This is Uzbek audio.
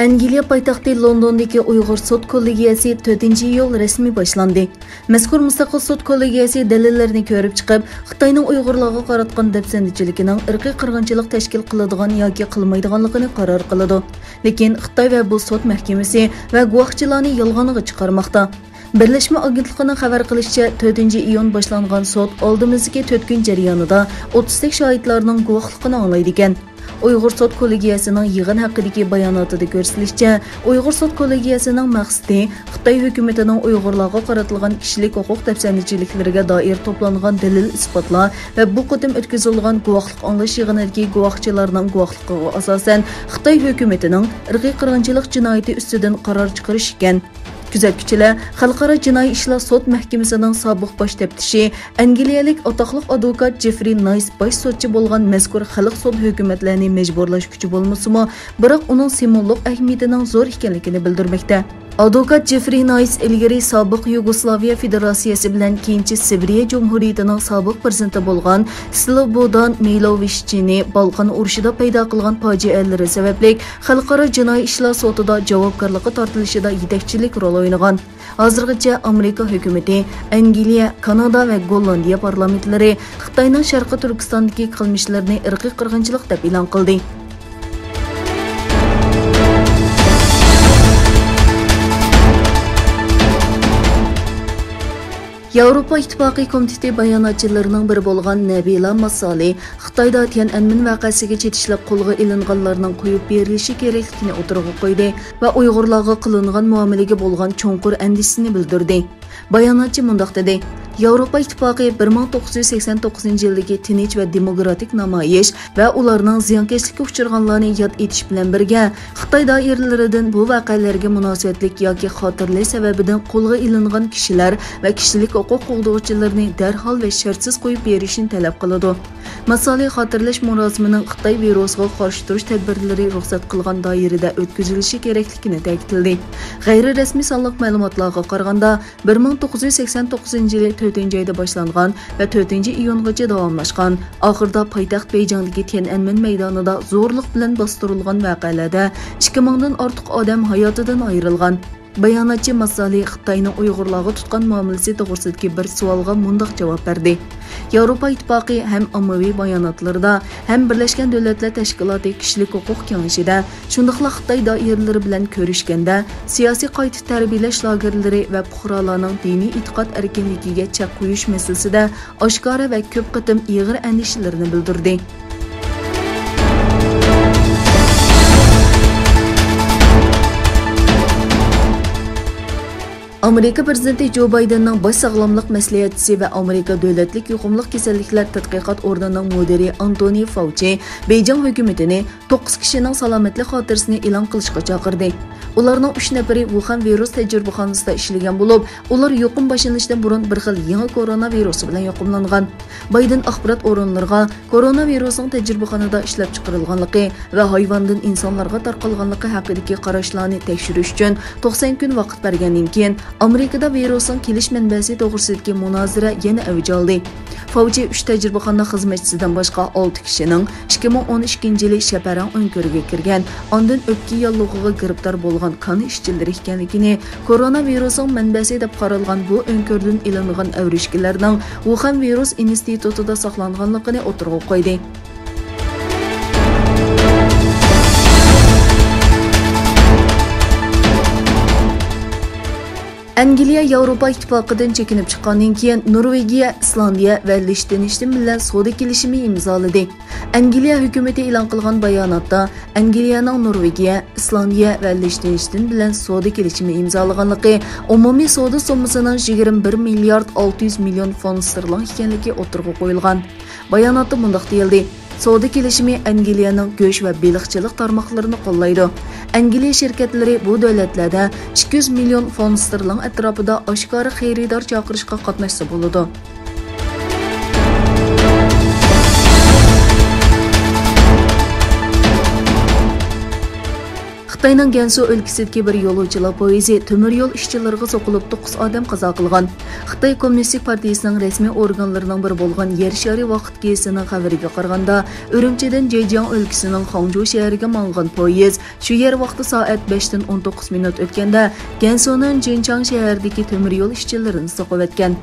Angliya poytaxti Londondagi Uyg'ur sud kollegiyasi 4-iyul rasmiy boshlandi. Mazkur mustaqil sud kollegiyasi dalillarni ko'rib chiqib, Xitoyning Uyg'urlarga qaratgan dafsandichiligining irqiy qirg'inchilik tashkil qiladigan yoki qilmaydiganligini qaror qiladi. Lekin Xitoy va bu sud mahkamasi va guvohchilarni yolg'oniga chiqarmoqda. Birlashma agentligining xabar qilishicha 4-iyun boshlangan sud oldimizdagi 4 kun jarayonida 30 shohidlarning guvohligini anglaydi ekan. Uyg'ur sud kollegiyasining yig'in haqidagi bayonotida ko'rsatilishicha, Uyg'ur sud kollegiyasining maqsadi Xitoy hukumatining Uyg'urlarga qaratilgan kishilik huquq dafsandichiliklariga doir to'plangan dalil-isbotlar va bu qatim o'tkazilgan guvohlik anglash yig'inidagi guvohchilarning guvohligiga asosan Xitoy hukumatining irqiy qirg'inchilik jinoyati ustidan qaror chiqarish ekan. Kuzatuvchilar Xalqaro jinoiy ishlar sud mahkamasining sobiq bosh taftishi Angliyalik atoqliq advokat Jeffrey Nice bosh sudchi bo'lgan mazkur xalq sud hukumatlarini majburlash kuchi bo'lmasa-mu, biroq uning simvollik ahamiyatining zo'r ekanligini bildirmoqda. Advokat Jeffrey Nice ilgari sobiq Yugoslaviya Federatsiyasi bilan keyinchi Sibiriya Jumhuriyatining sobiq prezidenti bo'lgan Slobodan Milosevichni Balqon urushida paydo qilgan fojialari sababli xalqaro jinoiy ishlar sudida javobgarlikka tortilishida yetakchilik rol o'ynagan. Hozirgacha Amerika hukumati, Angliya, Kanada va Gollandiya parlamentlari Xitoyning Sharqiy Turkistondagi qilmishlarini irqiy qirg'inchilik deb e'lon qildi. Yevropa İttifaqı komiteti bayonotchilarining biri bo'lgan Nabila Masali Xitoyda Tiananmen voqeasiga chetishlik qo'lga ilinganlarning qo'yib berilishi kerakligini o'tirg'a qo'ydi va Uyg'urlarga qilingan muomalaga bo'lgan cho'nqur andishini bildirdi. Bayonotchi mundaq dedi: Yevropa İttifaqı 1989-yildagi tinch va demokratik namoyish va ularning ziyonkashlikka uchraganlarni yod etish bilan birga Xitoy doiralaridan bu voqealarga munosabatlik yoki xotirlik sababidan qo'lga ilingan kishilar va kishilik huquq qo'g'dovchilarni darhol va shartsiz qo'yib berishni talab qiladi. Masali xotirlash murosimining Xitoy virusiga qarshi turish tadbirlari ruxsat qilgan doirada o'tkazilishi kerakligini ta'kidladi. G'ayri rasmiy sonliq ma'lumotlarga qaraganda 1989-yili 4-oyda boshlangan va 4-iyungacha davomlashgan, oxirida poytaxt Beyjingdagi Tiananmen maydonida zo'rlik bilan bostirilgan voqealarda 2000 dan ortiq odam hayotidan ayrilgan. Bayonotchi Masali Xitoyning Uyg'urlarga tutgan muomalasi to'g'risidagi bir savolga mundaq javob berdi. Yevropa İttifaqı ham ommaviy bayonotlarida, ham Birlashgan Davlatlar Tashkiloti kishilik huquq kengashida, shundaqla Xitoy doiralari bilan ko'rishganda, siyosiy qayta tarbiyalash lagerlari va fuqarolarning diniy e'tiqod erkinligiga chek qo'yish masalasida oshkora va ko'p qatim ig'ir andishalarini bildirdi. Amerika prezidenti Joe Bidenning bosh sog'lomlik maslahatchisi va Amerika davlatlik yuqumli kasalliklar tadqiqot o'rnining mudiri Anthony Fauci Beyjing hukumatini 9 kishining salomatlik xotirasini e'lon qilishga chaqirdi. Ularning 3 nafari Wuhan virus tajribaxonasida ishlagan bo'lib, ular yuqum boshlanishidan burun bir xil yangi koronavirusi bilan yuqumlangan. Biden axborot o'rinlariga koronavirusning tajribaxonada ishlab chiqarilganligi va hayvondan insonlarga tarqalganligi haqidagi qarashlarni tekshirish uchun 90 kun vaqt bergandan keyin Amerikada virusning kelish manbasi to'g'risidagi munozara yana avj oldi. Fauci 3 tajribaxona xizmatchisidan boshqa 6 kishining 2012-yili Shaparang o'nkiriga kirgan, ondan o'pka yollig'iga giribtor bo'lgan qoni ishchilari ekanligini, koronavirusning manbasi deb qaralgan bu o'nkirdan ilingan avrishkilarning Wuhan virus institutida saqlanganligini o'tirg'a qo'ydi. Angliya Yevropa İttifaqıdan chekinib chiqqandan keyin Norvegiya, Islandiya va Liechtenstein bilan savdo kelishimi imzoladi. Angliya hukumati e'lon qilgan bayonotda Angliyaning Norvegiya, Islandiya va Liechtenstein bilan savdo kelishimi imzolaganligi umumiy savdo summasining 21 milliard 600 million fond sterling ekanligi o'tirg'a qo'yilgan. Bayonotda mundaq deyildi: savdo kelishimi Angliyaning go'sht va baliqchilik tarmoqlarini qo'llaydi. Angliya shirkatlari bu davlatlarda 200 million fond sterling atrofida oshkora xaridor chaqirishga qatnashsa bo'ladi. Xitoyning Gansu o'lkasidagi bir yo'lovchilar poyezi temir yo'l ishchilariga so'qilib 9 odam qazo qilgan. Xitoy Kommunistik partiyasining rasmiy organlarining biri bo'lgan Yer shari vaqt gezitining xabariga qaraganda, Urumchidan Zhejiang o'lkasining Hangzhou shahriga mang'an poyez shu yer vaqti soat 5 dan 19 minut o'tganda Gansuning Jinchang shahridagi temir yo'l ishchilarini so'qib o'tgan.